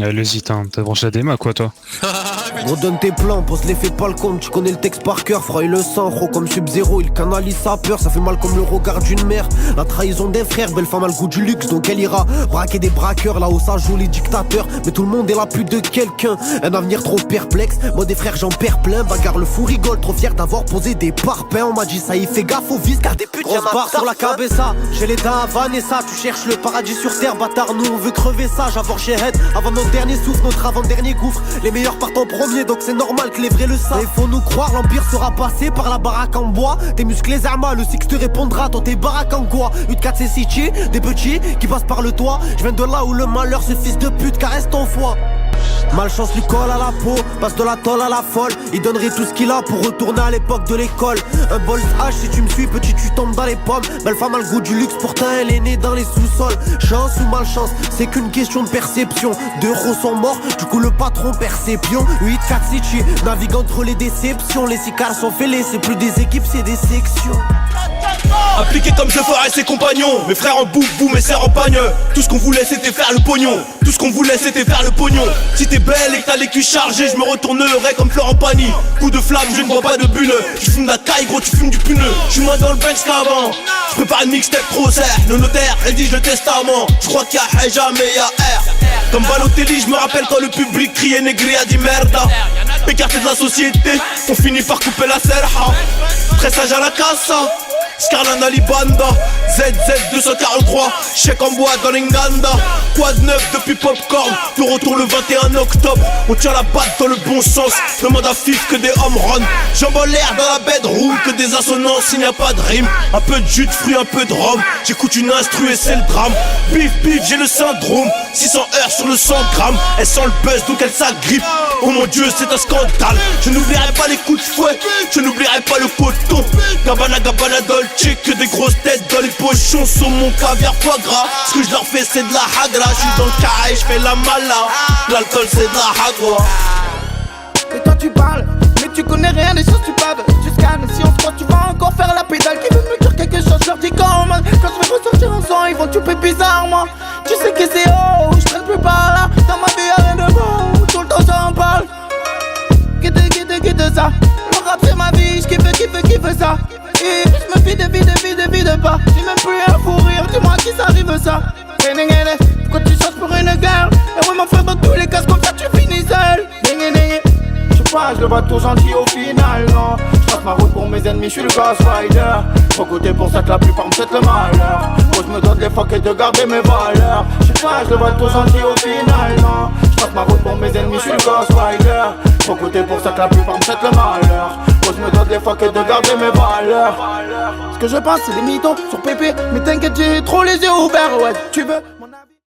Allez-y, t'as branché la déma quoi toi? Redonne tes plans, pose l'effet pas le compte. Tu connais le texte par cœur, froid le sang. Gros comme Sub-Zero, il canalise sa peur. Ça fait mal comme le regard d'une mère. La trahison des frères, belle femme a le goût du luxe. Donc elle ira braquer des braqueurs là où ça joue les dictateurs. Mais tout le monde est la pute de quelqu'un. Un avenir trop perplexe. Moi des frères j'en perds plein. Bagarre le fou rigole, trop fier d'avoir posé des parpaings. On m'a dit ça y fait gaffe au vice car des putes y'en a barre sur la cabessa. J'ai les dents à Vanessa. Tu cherches le paradis sur terre, bâtard. Nous on veut crever ça. J'avore chez Head avant notre dernier souffle, notre avant-dernier gouffre. Les meilleurs partent en premier, donc c'est normal que les vrais le savent. Il faut nous croire, l'empire sera passé par la baraque en bois. T'es musclés Zerma, le six te répondra. Toi t'es baraque en quoi? U4 c'est City, des petits qui passent par le toit. Je viens de là où le malheur ce fils de pute caresse ton foie. Malchance lui colle à la peau, passe de la tôle à la folle. Il donnerait tout ce qu'il a pour retourner à l'époque de l'école. Un Bolt H si tu me suis petit tu tombes dans les pommes. Belle femme a le goût du luxe pourtant elle est née dans les sous-sols. Chance ou malchance, c'est qu'une question de perception. 2 euros sont morts, du coup le patron perception. 8-4 City, navigue entre les déceptions. Les sicars sont fêlés, c'est plus des équipes c'est des sections. Appliqué comme je ferais ses compagnons. Mes frères en boum, mes sœurs en pagne. Tout ce qu'on voulait c'était faire le pognon. Tout ce qu'on voulait c'était faire le pognon. Si t'es belle et que t'as les culs chargés, je me retournerai comme Florent Pagny. Coup de flamme, je ne vois pas de bulle. Tu fumes de la caille, gros, tu fumes du puneux. Je suis moins dans le bench qu'avant. Je prépare une mixtape procès. Le notaire rédige le testament. Je crois qu'il y a H, jamais y'a R. Comme Balotelli, je me rappelle quand le public criait Negria di merda. Écarté de la société, on finit par couper la serha. Très sage à la cassa. Scarlana Libanda, ZZ 243, chèque en bois dans l'Inganda. Quoi de neuf depuis Popcorn, de retour le 21 octobre. On tient la batte dans le bon sens, demande à Fif que des home runs. J'envole l'air dans la bedroom, que des assonances, il n'y a pas de rime. Un peu de jus de fruits, un peu de rhum. J'écoute une instru et c'est le drame. Bif bif, j'ai le syndrome, 600 heures sur le 100 grammes. Elle sent le buzz donc elle s'agrippe. Oh mon Dieu c'est un scandale. Je n'oublierai pas les coups de fouet, je n'oublierai pas le coton. Gabbana Gabbana Dolce, que des grosses têtes dans les pochons. Saumon, caviar, foie gras. Ce que je leur fais c'est de la hagra. Je suis dans le carré, je fais la mala. L'alcool c'est de la hagua. Et toi tu parles, mais tu connais rien des choses tu baves. Tu scannes, si on se croit tu vas encore faire la pédale. Qui veut me dire quelque chose, je leur dis comment. Quand je vais ressortir en sang, ils vont tuer bizarrement. Tu sais que c'est oh, je traîne plus par là. Dans ma vie y'a rien de bon, tout le temps j'en parle. Quitte ça, le rap c'est ma vie, j'kiffe ça. Et je me vide pas. J'ai même plus un fou rire, dis-moi qui ça arrive ça. Pourquoi tu changes pour une guerre? Et ouais mon frère dans tous les cas comme ça tu finis seul. Je sais pas, je le vois tout gentil au final, non. Je passe ma route pour mes ennemis, je suis le Ghost Rider. Faut coûter pour ça que la plupart me souhaitent le malheur. Moi je me donne les fuck et de garder mes valeurs. Je sais pas, je le vois tout gentil au final, non. Je passe ma route pour mes ennemis, je suis le Ghost Rider. Faut coûter pour ça que la plupart me souhaitent le malheur. Moi je me donne les fuck et de garder mes valeurs. Ce que je pense c'est des mythos sur pépé. Mais t'inquiète j'ai trop les yeux ouverts, ouais tu veux mon